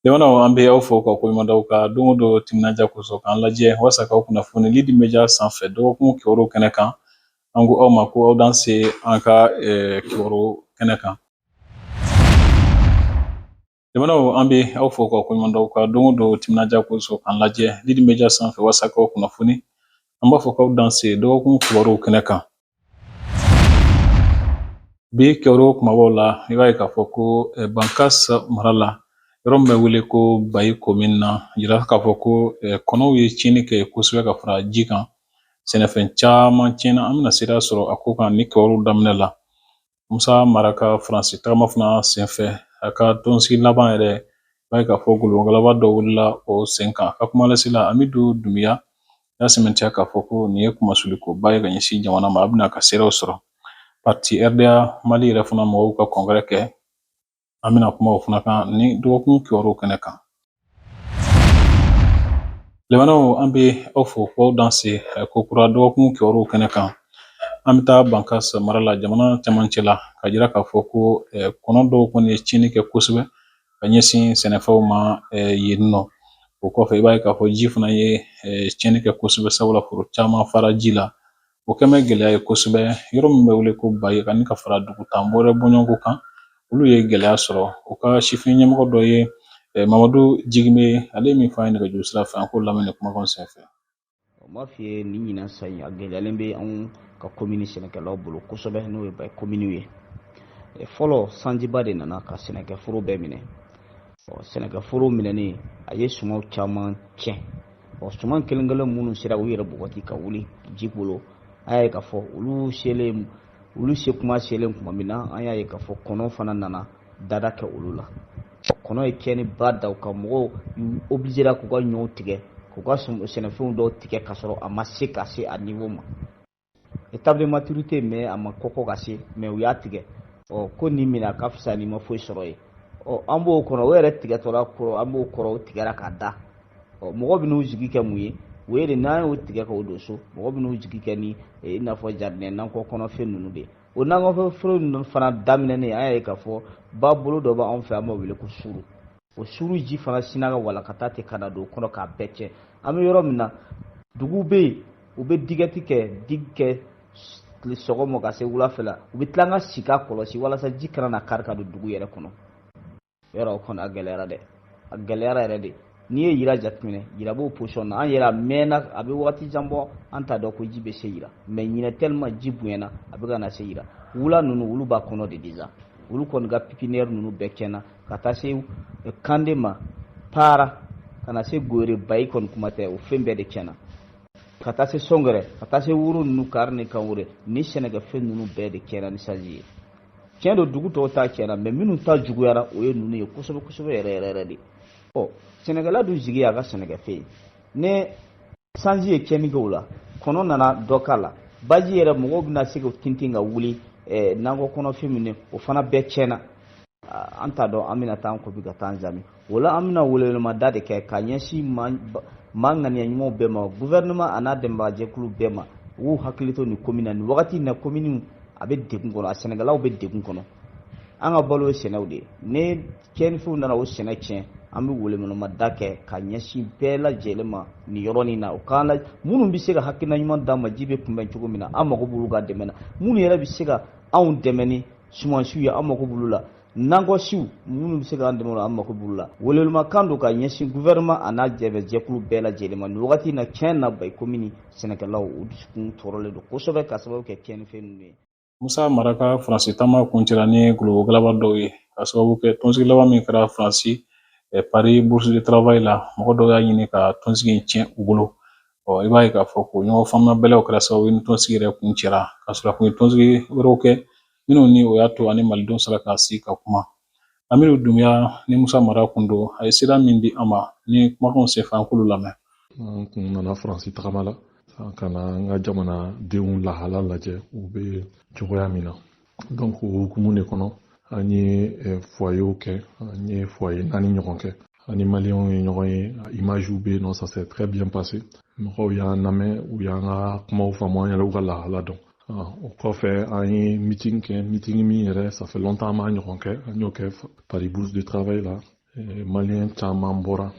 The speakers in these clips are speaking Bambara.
Jamana an bɛ aw fo ka koɲuman d'aw ka don o don timinadiya kosɔn k'an lajɛ walasa k'aw kunnafoni Lidi Media sanfɛ dɔgɔkun kibaru kɛnɛ kan an ko aw ma ko aw dan se an ka kibaru kɛnɛ kan. Jamanaw an bɛ aw fo ka koɲuman d'aw ka don o don timinadiya kosɔn k'an lajɛ Lidi Media sanfɛ walasa k'aw kunnafoni an b'a fɔ k'aw dan se dɔgɔkun kibaru kɛnɛ kan. Bi kibaru kumabaw la i b'a ye k'a fɔ ko Bankasi mara la yɔrɔ min bɛ wele ko Bayi commune na yira k'a fɔ ko kɔnɔw ye tiɲɛni kɛ kosɛbɛ ka fara ji kan sɛnɛfɛn caman tiɲɛna an bɛna seereya sɔrɔ a ko kan ni kibaru daminɛ la Musa Mara ka Faransi tagama fana senfɛ a ka tɔnsigi laban yɛrɛ i b'a ye k'a fɔ gologalaba dɔ wulila o sen kan a ka kuma lasela Amidu Dunbiya y'a sɛmɛntiya k'a fɔ ko nin ye kumasuliko ba ye ka ɲɛsin jamana ma a bɛna ka seerew sɔrɔ parti RDA Mali yɛrɛ fana mɔgɔw ka kɔnkɛrɛ kɛ an bɛna kuma o fana kan ni dɔgɔkun kibaru kɛnɛ kan. Lemanaw an bɛ aw fo k'aw dan se kokura dɔgɔkun kibaru kɛnɛ kan an bɛ taa Bankasi mara la jamana cɛmancɛ la ka jira k'a fɔ ko kɔnɔ dɔw kɔni ye tiɲɛni kɛ kosɛbɛ ka ɲɛsin sɛnɛfɛnw ma yen nɔ o kɔfɛ i b'a ye k'a fɔ ji fana ye tiɲɛni kɛ kosɛbɛ sabula foro caman fara ji la o kɛn bɛ gɛlɛya ye kosɛbɛ yɔrɔ min bɛ wele ko Bayi ani ka fara dugutanbɔrɛ bɔɲɔgɔnko kan olu ye gɛlɛya sɔrɔ o ka sifin ɲɛmɔgɔ dɔ ye Mamadu Jigime ale ye min fɔ an ye nɛgɛjuru sira fɛ an k'o lamɛn nin kumakan senfɛ. M'a f'i ye nin ɲinan sa in a gɛlɛyalen bɛ anw ka commune sɛnɛkɛlaw bolo kosɛbɛ n'o ye Bayi commune ye fɔlɔ sanjiba de nana ka sɛnɛkɛforo bɛɛ minɛ sɛnɛkɛforo minɛnen a ye sumaw caman tiɲɛ suman kelen-kelen minnu sera u yɛrɛ bɔgɔti ka wuli ji bolo an y'a ye k'a fɔ olu se kuma selen tuma min na an y'a ye k'a fɔ kɔnɔ fana nana dada kɛ olu la kɔnɔ ye tiɲɛni ba da u ka mɔgɔw obligera k'u ka ɲɔw tigɛ k'u ka sɛnɛfɛnw dɔw tigɛ ka sɔrɔ a ma se ka se a niveau ma étape de maturité mais a ma kɔkɔ ka se mais u y'a tigɛ ko nin minɛ a ka fisa ni ma foyi sɔrɔ ye an b'o kɔnɔ o yɛrɛ tigɛtɔla kɔrɔ an b'o kɔrɔ o tigɛra k'a da mɔgɔ bɛ n'u jigi kɛ mun ye o ye de n'an y'o tigɛ k'o don so mɔgɔ bɛ n'u jigi kɛ ni i n'a fɔ jardin nakɔ kɔnɔfɛn ninnu de o nakɔfɛn ninnu fana daminɛnen an y'a ye k'a fɔ ba bolo dɔ b'anw fɛ an b'a wele ko suru o suru ji fana sina ka walakata ten ka na don o kɔnɔ k'a bɛɛ tiɲɛ an bɛ yɔrɔ min na duguw bɛ yen u bɛ digɛti kɛ tile sɔgɔma ka se wulafɛ la u bɛ tila an ka sika kɔlɔsi walasa ji kana na kari ka don dugu yɛrɛ kɔnɔ yɔrɔ o kɔni a gɛlɛyara dɛ a gɛlɛyara yɛrɛ de n'i ye yira jateminɛ yira b'o position na an yɛrɛ a mɛnna a bɛ waati jan bɔ an t'a dɔn ko ji bɛ se yira mais ɲinɛ tellement ji bonyana a bɛ ka na se yira wula ninnu olu b'a kɔnɔ de déjà olu kɔni ka pipinière ninnu bɛɛ tiɲɛna ka taa se Kande ma Para ka na se Goyere Bayi kɔni kuma tɛ o fɛn bɛɛ de tiɲɛna ka taa se Sɔngɛrɛ ka taa se Wuro ninnu Kari ni Kanwure ni sɛnɛkɛfɛn ninnu bɛɛ de tiɲɛna ni sanji ye tiɲɛ don dugu tɔw ta tiɲɛna mais minnu ta juguyara o ye ninnu ye kosɛbɛ kosɛbɛ yɛrɛ de sɛnɛkɛla dun jigi y'a ka sɛnɛkɛfɛn ye ne sanji ye tiɲɛni kɛ o la kɔnɔ nana dɔ k'a la baji yɛrɛ mɔgɔw bɛna se ka tintin ka wuli nakɔ kɔnɔfɛn minɛ o fana bɛɛ tiɲɛna an t'a dɔn an bɛna taa an kobi ka taa an zami o la an bɛna welewelemada de kɛ ka ɲɛsin maa ŋaniya ɲumanw bɛɛ ma gouvernement a n'a dɛmɛbagajɛkulu bɛɛ ma u k'u hakili to nin commune na nin wagati in na commune a bɛ degun kɔnɔ a sɛnɛkɛlaw bɛ degun kɔnɔ an ka balo ye sɛnɛw de ye ne tiɲɛnifɛnw nana o sɛnɛ tiɲɛ an bɛ welewelemada kɛ ka ɲɛsin bɛɛ lajɛlen ma nin yɔrɔnin na o k'an la minnu bɛ se ka hakilina ɲuman d'an ma ji bɛ kunbɛn cogo min na an mago b'olu ka dɛmɛ na minnu yɛrɛ bɛ se ka anw dɛmɛ ni sumansiw ye an mago b'olu la nakɔsiw minnu bɛ se k'an dɛmɛ an mago b'olu la weleweleman don ka ɲɛsin gouvernement a n'a dɛmɛjɛkulu bɛɛ lajɛlen ma nin wagati in na tiɲɛ na Bayi commune sɛnɛkɛlaw u dusukun tɔɔrɔlen don kosɛbɛ ka sababu kɛ tiɲɛnifɛn ninnu ye. Musa Mara ka Faransi taama kuncɛla ni gologalaba dɔw ye ka sababu kɛ tɔnsigi laban min kɛra Faransi Paris bourse de travail la mɔgɔ dɔw y'a ɲini ka tɔnsigi in tiɲɛ u bolo i b'a ye k'a fɔ ko ɲɔgɔn faamuyabɛlɛw kɛra sababu ye ni tɔnsigi yɛrɛ kun cɛra ka sɔrɔ a kun ye tɔnsigi wɛrɛw kɛ minnu ni o y'a to ani malidenw sera ka sigi ka kuma Amidu Dunbiya ni Musa Mara kun don a ye sira min di an ma ni kumakanw senfɛ an k'olu lamɛn. An kun nana Faransi tagama la ka na an ka jamanadenw lahala lajɛ u bɛ cogoya min na donc o hukumu de kɔnɔ an ye foyerw kɛ an ye foyer 4 ɲɔgɔn kɛ ani maliyɛnw ye ɲɔgɔn ye images bɛ yen non ça s'est très bien passé mɔgɔw y'an lamɛn u y'an ka kumaw faamu an yɛrɛ u ka lahala dɔn o kɔfɛ an ye meeting kɛ meeting min yɛrɛ ça fait longtemps an m'a ɲɔgɔn kɛ an y'o kɛ Paris bourse de travail la malien caman bɔra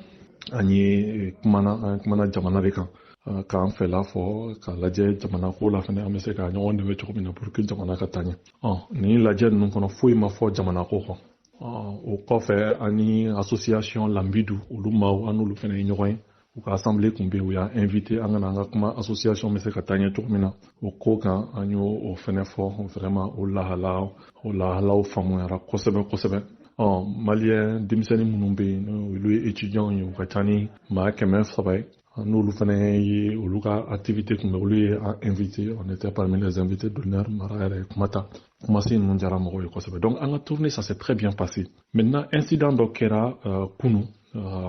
an ye kumana jamana de kan k'an fɛla fɔ k'a lajɛ jamana ko la fɛnɛ an bɛ se ka ɲɔgɔn dɛmɛ cogo min na pour que jamana ka taa ɲɛ nin lajɛ ninnu kɔnɔ foyi ma fɔ jamana ko kɔ o kɔfɛ ani association lambidu olu maaw an n'olu fɛnɛ ye ɲɔgɔn ye u ka assemblée kun bɛ yen u y'a invité an kana an ka kuma association bɛ se ka taa ɲɛ cogo min na o ko kan an y'o o fɛnɛ fɔ vraiment o lahalaw faamuyara kosɛbɛ kosɛbɛ maliyɛn denmisɛnnin minnu bɛ yen olu ye étudiants ye u ka ca ni maa 300 ye n'olu fana ye olu ka activité kun bɛ olu ye an invité on était parmi les invités d'honneur mara yɛrɛ kuma ta kumasi ninnu diyara mɔgɔw ye kosɛbɛ donc an ka tournée ça s'est très bien passé maintenant incident dɔ kɛra kunu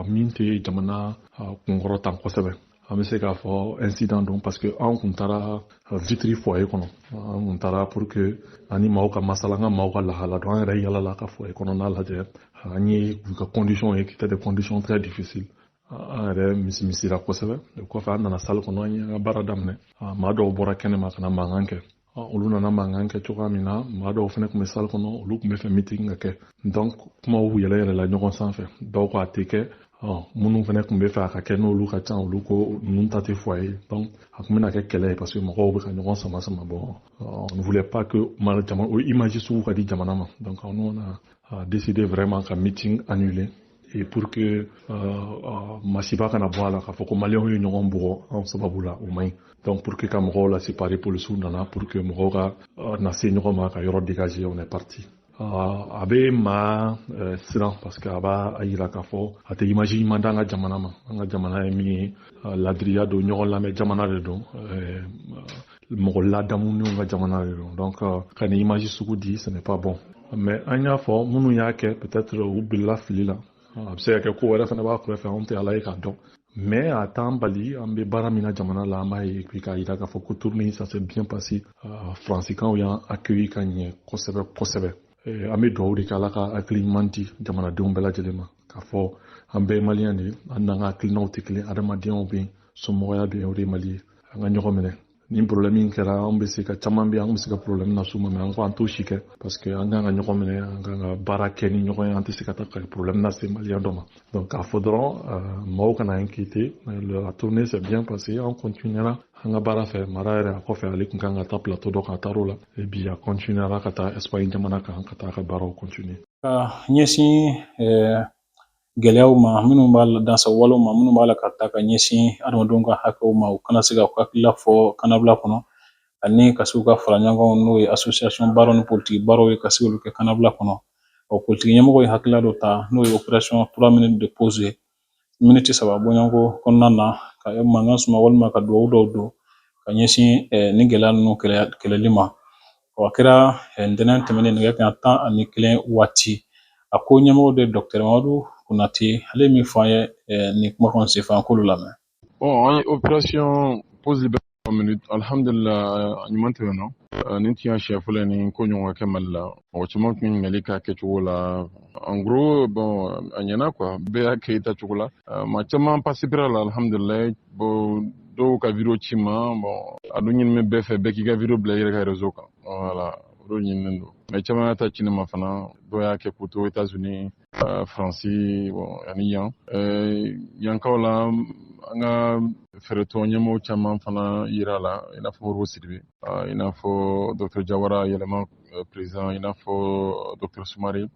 min tɛ jamana kunkɔrɔ tan kosɛbɛ an bɛ se k'a fɔ incident don parce que an kun taara vitiri foyer kɔnɔ an kun taara pour que ani maaw ka masala an ka maaw ka lahala dɔn an yɛrɛ yalala ka foyer kɔnɔna lajɛ an ye u ka conditions ye qui étaient des conditions très difficiles an yɛrɛ misimisira kosɛbɛ o kɔfɛ an nana salle kɔnɔ an ye an ka baara daminɛ maa dɔw bɔra kɛnɛma ka na mankan kɛ olu nana mankan kɛ cogoya min na maa dɔw fana tun bɛ salle kɔnɔ olu tun bɛ fɛ meeting ka kɛ donc kumaw yɛlɛyɛlɛla ɲɔgɔn sanfɛ dɔw ko a tɛ kɛ minnu fana tun bɛ fɛ a ka kɛ n'olu ka ca olu ko ninnu ta tɛ fɔ a ye donc a tun bɛna kɛ kɛlɛ ye parce que mɔgɔw bɛ ka ɲɔgɔn sama sama bɔ on ne voulait pas que o image sugu ka di jamana ma donc on a décidé vraiment ka meeting annuler et pour que masiba kana bɔ a la k'a fɔ ko maliyɛnw ye ɲɔgɔn bugɔ anw sababu la o man ɲi donc pour que ka mɔgɔw la séparer policiers nana pour que mɔgɔw ka na se ɲɔgɔn ma ka yɔrɔ dégager on est parti a bɛ maa siran parce que a b'a yira k'a fɔ a tɛ image ɲuman d'an ka jamana ma an ka jamana ye min ye ladiriya don ɲɔgɔn lamɛn jamana de don mɔgɔ ladamunenw ka jamana de don donc ka nin image sugu di ce n'est pas bon mais an y'a fɔ minnu y'a kɛ peut-être u bilila fili la a bɛ se ka kɛ ko wɛrɛ fana b'a kɛrɛfɛ anw tɛ ala ye k'a dɔn mais a t'an bali an bɛ baara min na jamana la an b'a ye puis k'a yira k'a fɔ ko tournée ça s'est bien passé faransikanw y'an accueilli ka ɲɛ kosɛbɛ kosɛbɛ an bɛ dugawu de kɛ ala ka hakili ɲuman di jamanadenw bɛɛ lajɛlen ma k'a fɔ an bɛɛ ye maliyɛn de ye an n'an ka hakilinaw tɛ kelen adamadenyaw bɛ yen somɔgɔya bɛ yen o de ye mali ye an ka ɲɔgɔn minɛ ni problème min kɛra an bɛ se ka caman bɛ an bɛ se ka problème lase u ma mais an ko an t'o si kɛ parce que an kan ka ɲɔgɔn minɛ an kan ka baara kɛ ni ɲɔgɔn ye an tɛ se ka taa ka problème lase maliyɛn dɔ ma donc k'a fɔ dɔrɔn maaw kana inquiéter la tournée s'est bien passée an continuera an ka baara fɛ mara yɛrɛ a kɔfɛ ale tun kan ka taa plateau dɔ kan a taar'o la et puis a continuera ka taa Espagne jamana kan ka taa a ka baaraw continuer ka ɲɛsin gɛlɛyaw ma minnu b'a la dansawalew ma minnu b'a la ka taa ka ɲɛsin adamadenw ka hakɛw ma u kana se ka hakilila fɔ kanabila kɔnɔ ani ka se u ka fara ɲɔgɔn n'o ye association baaraw ni politique baaraw ye ka se olu kɛ kanabila kɔnɔ politique ɲɛmɔgɔ ye hakilila dɔ ta n'o ye opération 3 minutes de pause ye miniti 3 bɔɲɔgɔnko kɔnɔna na ka mankan suma walima ka dugawu dɔw don ka ɲɛsin ni gɛlɛya ninnu kɛlɛli ma a kɛra ntɛnɛn tɛmɛnen nɛgɛ kanɲɛ 11 waati a ko ɲɛmɔgɔ de Dr Mamadu Konate ale ye min fɔ an ye nin kumakan senfɛ an k'olu lamɛn. Bon, an ye opération pause libérale 3 minutes alhamdulillah a ɲuman tɛmɛna nin tun y'a siɲɛ fɔlɔ ye nin ko ɲɔgɔn ka kɛ Mali la mɔgɔ caman tun ɲininkali k'a kɛcogo la en gros bon a ɲɛna quoi bɛɛ y'a kɛ i tacogo la maa caman participera la alhamdulillah bon dɔw ka vidéo ci ma bon a dun ɲini bɛɛ fɛ bɛɛ k'i ka vidéo bila i yɛrɛ ka réseau kan voilà o de ɲininen don mais caman y'a ta ci ne ma fana dɔw y'a kɛ k'u to États-Unis Faransi bon ani yankaw la an ka fɛɛrɛtɔ ɲɛmɔgɔ caman fana yira la i n'a fɔ Modibo Sidibe i n'a fɔ Dr Jawara yɛlɛma président i n'a fɔ Dr Soumare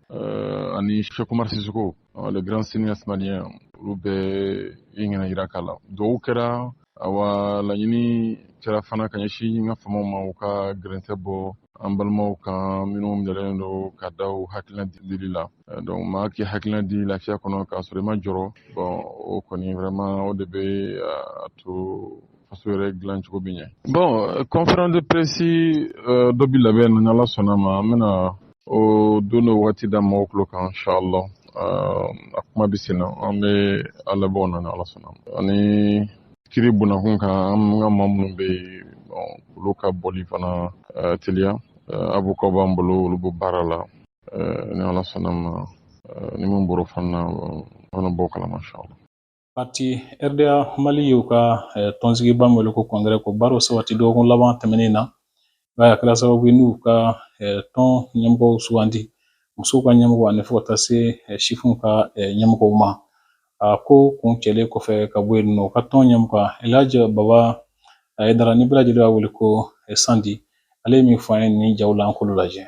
ani Cheikh Oumar Sissoko le grand cinéaste malien olu bɛɛ ye ɲɛna yira k'a la dugawu kɛra awa laɲini kɛra fana ka ɲɛsin n ka famaw ma u ka gɛrɛntɛ bɔ an balimaw kan minnu dalen don ka da u hakilina dili la donc maa k'i hakilina di lafiya kɔnɔ k'a sɔrɔ i ma jɔrɔ bon o kɔni vraiment o de bɛ a to faso yɛrɛ dilan cogo bɛ ɲɛ bon conférence de presse dɔ bɛ labɛn ni ala sɔnna ma an bɛna o don n'o waati da mɔgɔw tulo kan inshallah a kuma bɛ sen na an bɛ a labɛnw na ni ala sɔnna ani kiri bonnakun kan an ka maa minnu bɛ yen olu ka bɔli fana teliya avocat b'an bolo olu bɛ baara la ni ala sɔnna ma ni mun bɔra fana fana bɔ kalama inshallah parti RDA Mali y'u ka tɔnsigiba min wele ko congrès ko baaraw sabati dɔgɔkun laban tɛmɛnen na a kɛra sababu ye n'u ka tɔn ɲɛmɔgɔw sugandi musow ka ɲɛmɔgɔ ani fo ka taa se sifinw ka ɲɛmɔgɔw ma. Ko kun cɛlen kɔfɛ ka bɔ yen nɔ ka tɔn ɲɛmɔgɔ Elhaji Baba Aidara ni bɛɛ lajɛlen b'a wele ko Sandi, ale ye min fɔ an ye nin jaw la an k'olu lajɛ.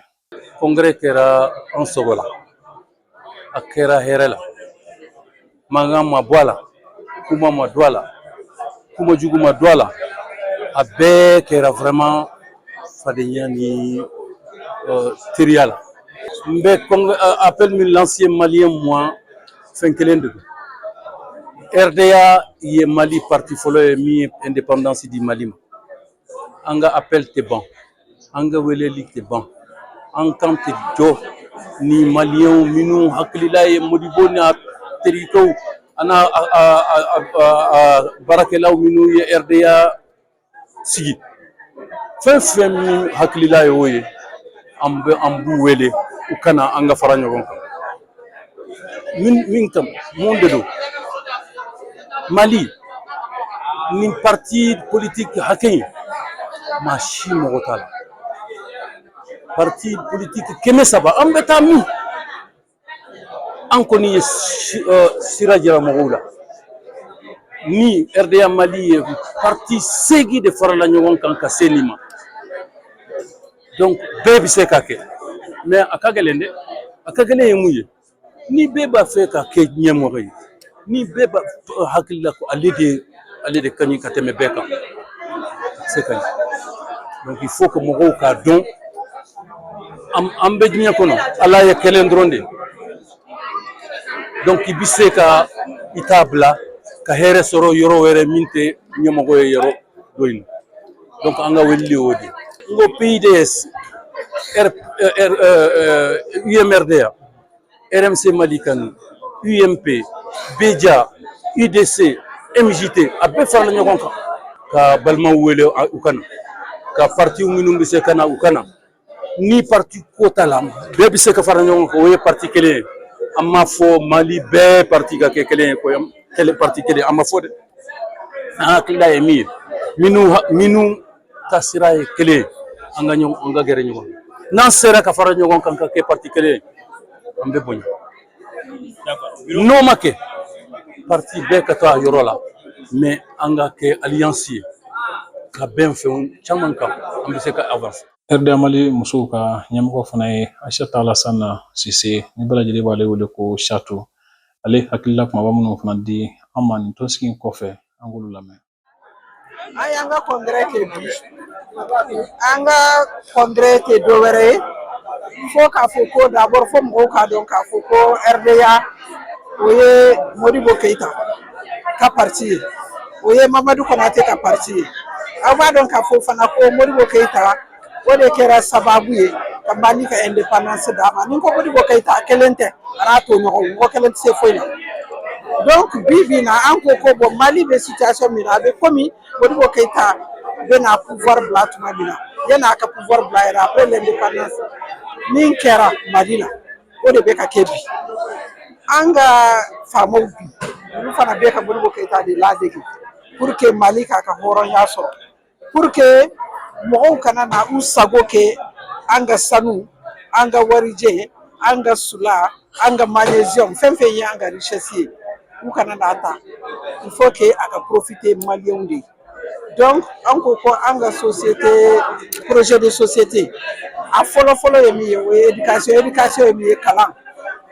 Congrès kɛra an sogo la, a kɛra hɛrɛ la, mankan ma bɔ a la, kuma ma don a la, kuma jugu ma don a la, a bɛɛ kɛra vraiment fadenya ni teriya la. N bɛ appel min lancer malien moi fɛn kelen de don. RDA ye Mali parti fɔlɔ ye min ye indépendance di Mali ma. An ka appel tɛ ban, an ka weleli tɛ ban, an kan tɛ jɔ ni maliyɛnw minnu hakilila ye Modibo n'a terikɛw ana baarakɛlaw minnu ye RDA sigi. Fɛn fɛn min hakilila ye o ye an b'u wele u kana an ka fara ɲɔgɔn kan. Min kama mun de don Mali ni parti politique hakɛ in maa si mɔgɔ t'a la. Parti politique 300 an bɛ taa min an kɔni ye sira jira mɔgɔw la ni RDA Mali ye parti 8 de farala ɲɔgɔn kan ka se nin ma. Donc bɛɛ bɛ se ka kɛ mais a ka gɛlɛn dɛ, a ka gɛlɛn ye mun ye ni bɛɛ b'a fɛ ka kɛ ɲɛmɔgɔ ye, ni bɛɛ b'a hakilila ko ale de ka ɲi ka tɛmɛ bɛɛ kan, se ka ɲi. Donc il faut que mɔgɔw k'a dɔn an bɛ diɲɛ kɔnɔ Ala ye kelen dɔrɔn de. Donc i bɛ se ka i t'a bila ka hɛrɛ sɔrɔ yɔrɔ wɛrɛ min tɛ ɲɛmɔgɔ ye yɔrɔ dɔ in. Donc an ka weleli o de. N ko PIDS, UMRDA, RMC Mali Kanu, UMP, BEJA, UDC, MJT a bɛɛ farala ɲɔgɔn kan ka balimaw wele u kana, ka parti minnu bɛ se ka na u kana. Ni parti ko t'a la bɛɛ bɛ se ka fara ɲɔgɔn kan o ye parti kelen ye. An m'a fɔ Mali bɛɛ parti ka kɛ kelen ye ko parti kelen an ma fɔ dɛ. An hakilila ye min ye minnu ka sira ye kelen ye an ka gɛrɛ ɲɔgɔn na. N'an sera ka fara ɲɔgɔn kan ka kɛ parti kelen ye an bɛ bonya. N'o ma kɛ parti bɛɛ ka to a yɔrɔ la mais an ka kɛ alliance ye ka bɛn fɛnw caman kan an bɛ se ka avancer. RDA Mali musow ka ɲɛmɔgɔ fana ye Aisata Alasana Sise ni bɛɛ lajɛlen b'ale wele ko Chatu. Ale hakilila kumaba minnu fana di an ma nin tɔnsigi in kɔfɛ an k'olu lamɛn. An y'an ka congrès kɛ bi, an ka congrès tɛ dɔ wɛrɛ ye fo k'a fɔ ko d'abord fo mɔgɔw k'a dɔn k'a fɔ ko RDA o ye Modibo Keyita ka parti ye, o ye Mamadu Konate ka parti ye. Aw b'a dɔn k'a fɔ fana ko Modibo Keyita o de kɛra sababu ye ka Mali ka indépendance d'a ma. Ni ko Modibo Keyita kelen tɛ a n'a to ɲɔgɔn mɔgɔ kelen tɛ se foyi la. Donc bi in na an ko ko bon Mali bɛ situation min na a bɛ komi Modibo Keyita bɛna pouvoir bila tuma min na yan'a ka pouvoir bila yɛrɛ après l'indépendance min kɛra Mali la o de bɛ ka kɛ bi. An ka faamaw bi olu fana bɛ ka Modibo Keyita de ladege pour que Mali k'a ka hɔrɔnya sɔrɔ, pour que mɔgɔw kana na u sago kɛ an ka sanu, an ka warijɛ, an ka sula, an ka magnésium fɛn fɛn ye an ka richesse ye u kana n'a ta. Il faut que a ka profiter maliyɛnw de ye. Donc an ko ko an ka société projet de société a fɔlɔ ye min ye o ye éducation ye min ye kalan.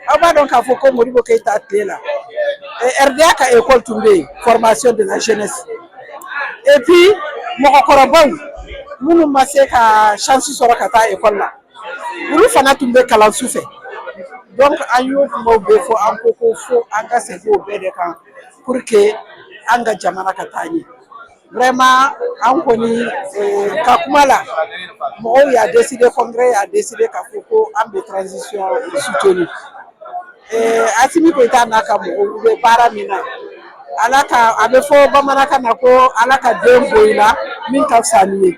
Aw b'a dɔn k'a fɔ ko Modibo Keyita tile la RDA ka école tun bɛ yen, formation de la jeunesse, et puis mɔgɔkɔrɔbaw minnu ma se ka chance sɔrɔ ka taa école la olu fana tun bɛ kalanso fɛ. Donc an y'o kumaw bɛɛ fɔ an ko ko fo an ka segin o bɛɛ de kan pour que an ka jamana ka taa ɲɛ. Vraiment an kɔni ka kuma la mɔgɔw y'a décidé, congrès y'a décidé k'a fɔ ko an bɛ transition soutenue. Asimi Goyita n'a ka mɔgɔw u bɛ baara min na Ala ka a bɛ fɔ bamanankan na ko Ala ka den bonya la min ka fisa ni ye.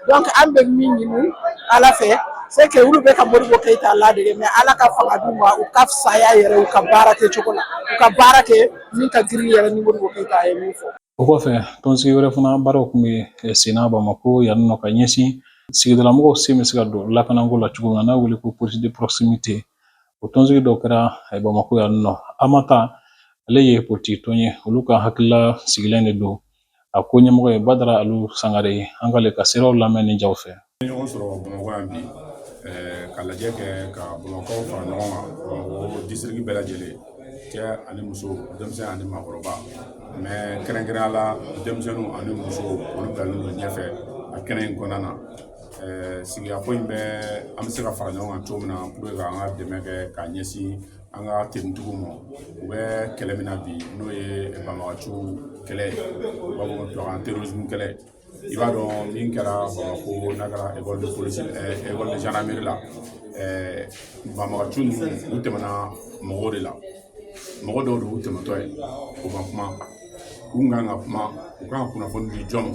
Donc an bɛ min ɲini Ala fɛ c'est que olu bɛ ka Modibo Keyita ladege mais Ala ka fanga d'u ma u ka fisaya yɛrɛ u ka baara kɛ cogo la, u ka baara kɛ min ka girin yɛrɛ ni Modibo Keyita ye min fɔ. O kɔfɛ tɔnsigi wɛrɛ fana baaraw tun bɛ senna Bamako yan nɔ ka ɲɛsin sigidalamɔgɔw sen bɛ se ka don lakanako la cogo min na n'a wele ko police de proximité. o tɔnsigi dɔ kɛra Bamako yan nɔ Amata ale ye politique tɔn ye olu ka hakilila sigilen de don a ko ɲɛmɔgɔ ye Badara Alu Sangare an k'ale ka siraw lamɛn ni jaw fɛ. ɲɔgɔn sɔrɔ Bamakɔ yan bi ka lajɛ kɛ ka Bamakɔ fara ɲɔgɔn kan Bamakɔ district bɛɛ lajɛlen cɛ ani muso denmisɛn ani maakɔrɔba mais kɛrɛnkɛrɛnya la denmisɛnninw ani muso olu bilalen don ɲɛfɛ a kɛnɛ in kɔnɔna na sigikafɔ in bɛ an bɛ se ka fara ɲɔgɔn kan cogo min na pour que k'an ka dɛmɛ kɛ k'a ɲɛsin an ka tenitigiw ma u bɛ kɛlɛ min na bi n'o ye banbagaciw kɛlɛ u b'a fɔ tubabukan terrorisme kɛlɛ i b'a dɔn min kɛra Bamako n'a kɛra école de police école de gendarmerie la banbagaciw ninnu u tɛmɛna mɔgɔw de la mɔgɔ dɔw don u tɛmɛtɔ ye u ma kuma u kan ka kuma u kan ka kunnafoni di jɔn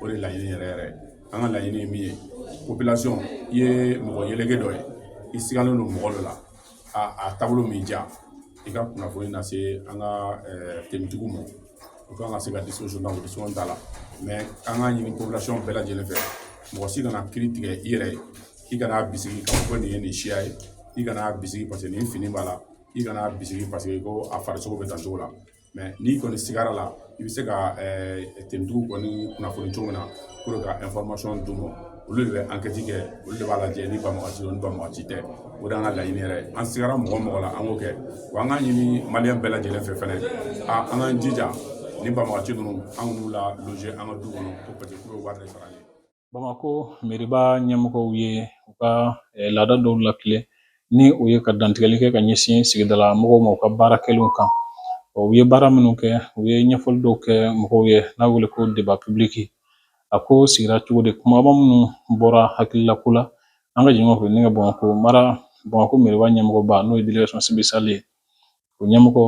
o de laɲini yɛrɛ yɛrɛ an ka laɲini ye min ye population i ye mɔgɔ yeleke dɔ ye i sigalen don mɔgɔ dɔ la a taabolo min diya i ka kunnafoni lase an ka tenitigiw ma u kan ka se ka discussion ta o discussion t'a la mais an ka ɲini population bɛɛ lajɛlen fɛ mɔgɔ si kana kiiri tigɛ i yɛrɛ ye i kana bisigi k'a fɔ ko nin ye nin siya ye i kana bisigi parce que nin fini b'a la i kana bisigi parce que ko a farisogo bɛ taa cogo la mais n'i kɔni sigara la i bɛ se ka tenitigiw kɔni kunnafoni cogo min na pour que ka information d'u ma olu de bɛ enquête kɛ olu de b'a lajɛ ni banbagaci don ni banbagaci tɛ o de y'an ka laɲini yɛrɛ ye an sigara mɔgɔ mɔgɔ la an k'o kɛ wa an ka ɲini maliyɛn bɛɛ lajɛlen fɛ fɛnɛ an k'an jija ni banbagaci ninnu an k'u la loger an ka du kɔnɔ ko peut-être k'u bɛ wari de sara an ye. Bamako meriba ɲɛmɔgɔw ye u ka laada dɔw lakile ni o ye ka dantigɛli kɛ ka ɲɛsin sigidala mɔgɔw ma u ka baara kɛlenw kan u ye baara minnu kɛ u ye ɲɛfɔli dɔw kɛ mɔgɔw ye n'a wele ko débat public a ko sigira cogo di kumaba minnu bɔra hakililako la an ka jɛɲɔgɔn fɛ ni ka Bamako meriba ɲɛmɔgɔba n'o ye délégation spéciale ye o ɲɛmɔgɔ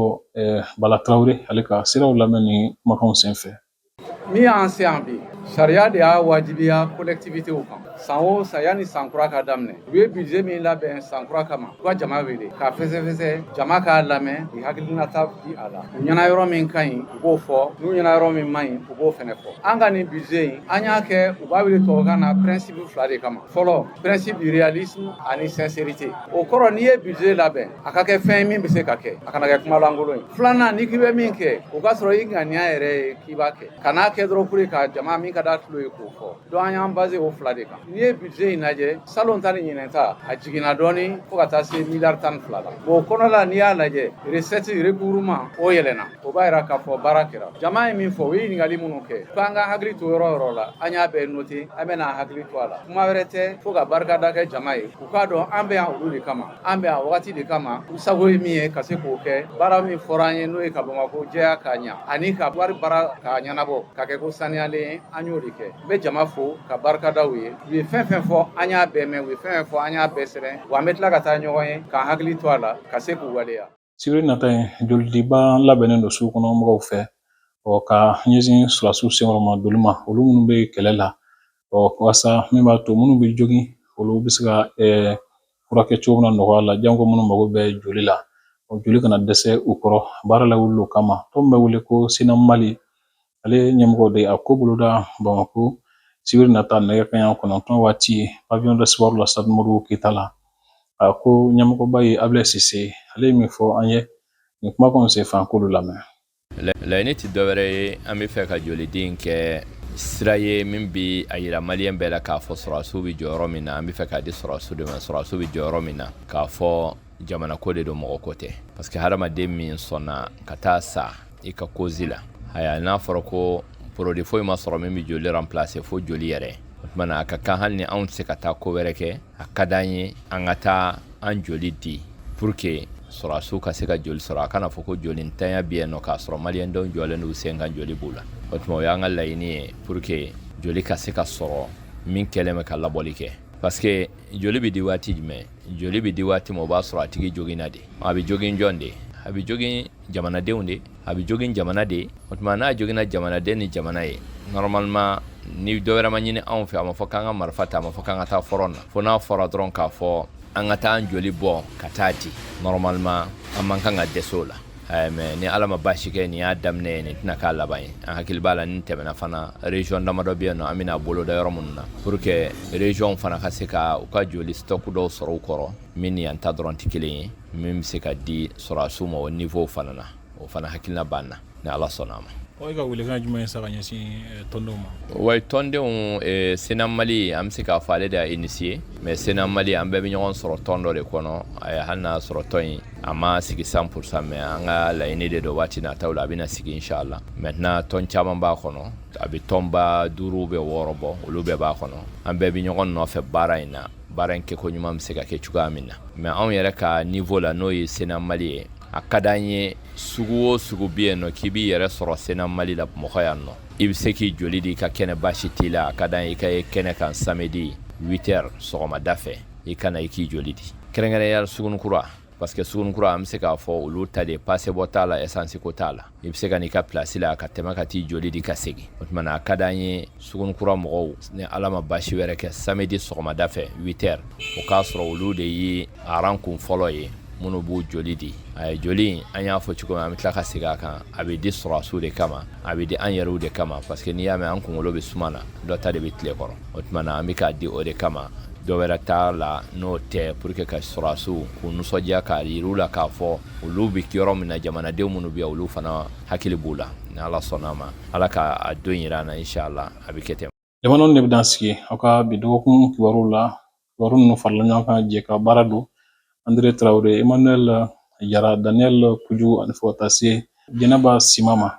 Bala Tarawele ale ka siraw lamɛn ni kumakanw senfɛ. Min y'an se yan bi sariya de y'a wajibiya collectivitéw kan san o san yanni san kura ka daminɛ u ye budget min labɛn san kura kama u ka jama wele k'a fɛsɛfɛsɛ jama k'a lamɛn k'i hakilinata di a la u ɲɛna yɔrɔ min ka ɲi u b'o fɔ n'u ɲɛna yɔrɔ min man ɲi u b'o fɛnɛ fɔ an ka nin budget in an y'a kɛ u b'a wele tubabukan na principe fila de kama fɔlɔ principe du réalisme ani sincérité o kɔrɔ n'i ye budget labɛn a ka kɛ fɛn min bɛ se ka kɛ a kana kɛ kumalankolon ye filanan n'i k'i bɛ min kɛ o ka sɔrɔ i ŋaniya yɛrɛ ye k'i b'a kɛ kan'a kɛ dɔrɔn pour ka jama min ka d'a tulo ye k'o fɔ donc an y'an basé o fila de kan n'i ye budget in lajɛ salon ta ni ɲinɛn ta a jiginna dɔɔni fo ka taa se miliyari 12 la o kɔnɔ la n'i y'a lajɛ recette recouvrement o yɛlɛnna o b'a yira k'a fɔ baara kɛra jama ye min fɔ u ye ɲininkali minnu kɛ ko an ka hakili to yɔrɔ yɔrɔ la an y'a bɛɛ noté an bɛna hakili to a la kuma wɛrɛ tɛ fo ka barikada kɛ jama ye u k'a dɔn an bɛ yan olu de kama an bɛ yan wagati de kama u sago ye min ye ka se k'o kɛ baara min fɔra an ye n'o ye ka Bamako jɛya k'a ɲa ani ka wari baara k'a ɲɛnabɔ ka kɛ ko saniyalen an y'o de kɛ n bɛ jama fo ka barikadaw ye u ye fɛn fɛn fɔ an y'a bɛɛ mɛn u ye fɛn fɛn fɔ an y'a bɛɛ sɛbɛn wa an bɛ tila ka taa ɲɔgɔn ye k'an hakili to a la ka se k'u waleya. Sibiri nata ye jolidiba labɛnnen don sugu kɔnɔ mɔgɔw fɛ ka ɲɛsin surasiw senkɔrɔma doli ma olu minnu bɛ kɛlɛ la walasa min b'a to minnu bɛ jogin olu bɛ se ka furakɛ cogo min na nɔgɔya la janko minnu mago bɛ joli la joli kana dɛsɛ u kɔrɔ baara la wuli o kama tɔn bɛ wele ko Sina Mali ale ɲɛmɔgɔ de a ko boloda Bamako sibiri nata nɛgɛ kanɲɛ 9 waati pavillon d'espoir la stade Modibo Keyita la a ko ɲɛmɔgɔba ye Ablaye Sise ale ye min fɔ an ye nin kumakanw senfɛ an k'olu lamɛn. Laɲini tɛ dɔwɛrɛ ye an bɛ fɛ ka joliden kɛ sira ye min bɛ a yira maliyɛn bɛɛ la k'a fɔ sɔrɔdasiw bɛ jɔyɔrɔ min na an bɛ fɛ k'a di sɔrɔdasiw de ma sɔrɔdasiw bɛ jɔyɔrɔ min na k'a fɔ jamana ko de don mɔgɔ ko tɛ parce que hadamaden min sɔnna ka taa sa i ka cause la haya n'a fɔra ko produit foyi ma sɔrɔ min bɛ joli remplacer fo joli yɛrɛ o tuma na a ka kan hali ni anw tɛ se ka taa ko wɛrɛ kɛ a ka d'an ye an ka taa an joli di pour que sɔrɔdasiw ka se ka joli sɔrɔ a kana fɔ ko joli ntanya bɛ yen nɔ k'a sɔrɔ maliyɛn dɔw jɔlen don u sen kan joli b'u la o tuma o y'an ka laɲini ye pour que joli ka se ka sɔrɔ min kɛlen bɛ ka labɔli kɛ parce que joli bɛ di waati jumɛn joli bɛ di waati min o b'a sɔrɔ a tigi joginna de a bɛ jogin jɔn de a bɛ jogin jamanadenw de a bɛ jogin jamana de o tuma n'a joginna jamanaden ni jamana ye normalement ni dɔ wɛrɛ ma ɲini anw fɛ a ma fɔ k'an ka marifa ta a ma fɔ k'an ka taa fɔrɔn na fo n'a fɔra dɔrɔn k'a fɔ an ka taa an joli bɔ ka taa di normalement an man kan ka dɛsɛ o la mais ni ala ma baasi kɛ nin y'a daminɛ ye nin tɛna k'a laban ye an hakili b'a la nin tɛmɛna fana région damadɔ bɛ yen nɔ an bɛna bolo da yɔrɔ minnu na pour que région fana ka se ka u ka joli stock dɔw sɔrɔ u kɔrɔ min ni yan ta dɔrɔn tɛ kelen ye min bɛ se ka di sɔrɔdasiw ma o niveau fana na o fana hakilina b'an na ni Ala sɔnna a ma. O ka welekan jumɛn ye sa ka ɲɛsin tɔndenw ma? Wa tɔndenw Sena Mali an bɛ se k'a fɔ ale de y'a initié mais Sena Mali an bɛɛ bɛ ɲɔgɔn sɔrɔ tɔn dɔ de kɔnɔ hali n'a sɔrɔ tɔn in a ma sigi 100% mais an ka laɲini de don waati nataw la a bɛna sigi inshallah. Maintenant tɔn caman b'a kɔnɔ a bɛ tɔnba 5 ou 6 bɔ olu bɛɛ b'a kɔnɔ an bɛɛ bɛ ɲɔgɔn nɔfɛ baara in na baara in kɛko ɲuman bɛ se ka kɛ cogoya min na mais anw yɛrɛ ka niveau la n'o ye Sena Mali ye a ka d'an ye sugu o sugu bɛ yen nɔ k'i b'i yɛrɛ sɔrɔ Sena Mali la Bamakɔ yan nɔ i bɛ se k'i joli di i ka kɛnɛ baasi t'i la a ka d'an ye i ka ye kɛnɛ kan samedi 8h sɔgɔmada fɛ i ka na i k'i joli di kɛrɛnkɛrɛnnenya Sugunukura parce que Sugunukura an bɛ se k'a fɔ olu ta de passeport t'a la essence ko t'a la i bɛ se ka n'i ka place la ka tɛmɛ ka t'i joli di ka segin o tuma na a ka d'an ye Sugunukura mɔgɔw ni Ala ma baasi wɛrɛ kɛ samedi sɔgɔmada fɛ 8h o k'a sɔrɔ olu de ye aran kun fɔlɔ ye minnu b'u joli di a ye joli an y'a fɔ cogo min an bɛ tila ka segin a kan a bɛ di sɔrɔdasiw de kama a bɛ di an yɛrɛw de kama parce que n'i y'a mɛn an kunkolo bɛ suma na dɔ ta de bɛ tile kɔrɔ o tuma na an bɛ k'a di o de kama dɔ wɛrɛ t'a la n'o tɛ pour que ka sɔrɔdasiw k'u nisɔndiya k'a yir'u la k'a fɔ olu bɛ yɔrɔ min na jamanadenw minnu bɛ yan olu fana hakili b'u la ni Ala sɔnna a ma Ala ka don yira an na inshallah a bɛ kɛ ten. Jamanaw de bɛ dan sigi aw ka bi dɔgɔkun kibaruw la kibaru ninnu farala ɲɔgɔn kan jɛ ka baara don Andre Traoré, Emmanuel Jara, Daniel Kuju ani fo ka taa se Jɛnɛba Sima ma.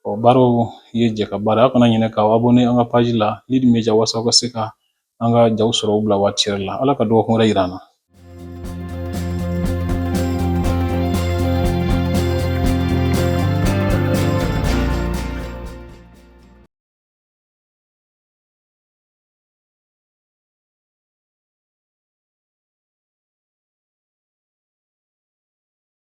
Baaraw ye jɛ ka baara aw kana ɲinɛ k'aw abonné an ka page la Lead Media walasa aw ka se ka an ka jaw sɔrɔ u bila waati yɛrɛ la. Ala ka dɔgɔkun wɛrɛ yira an na.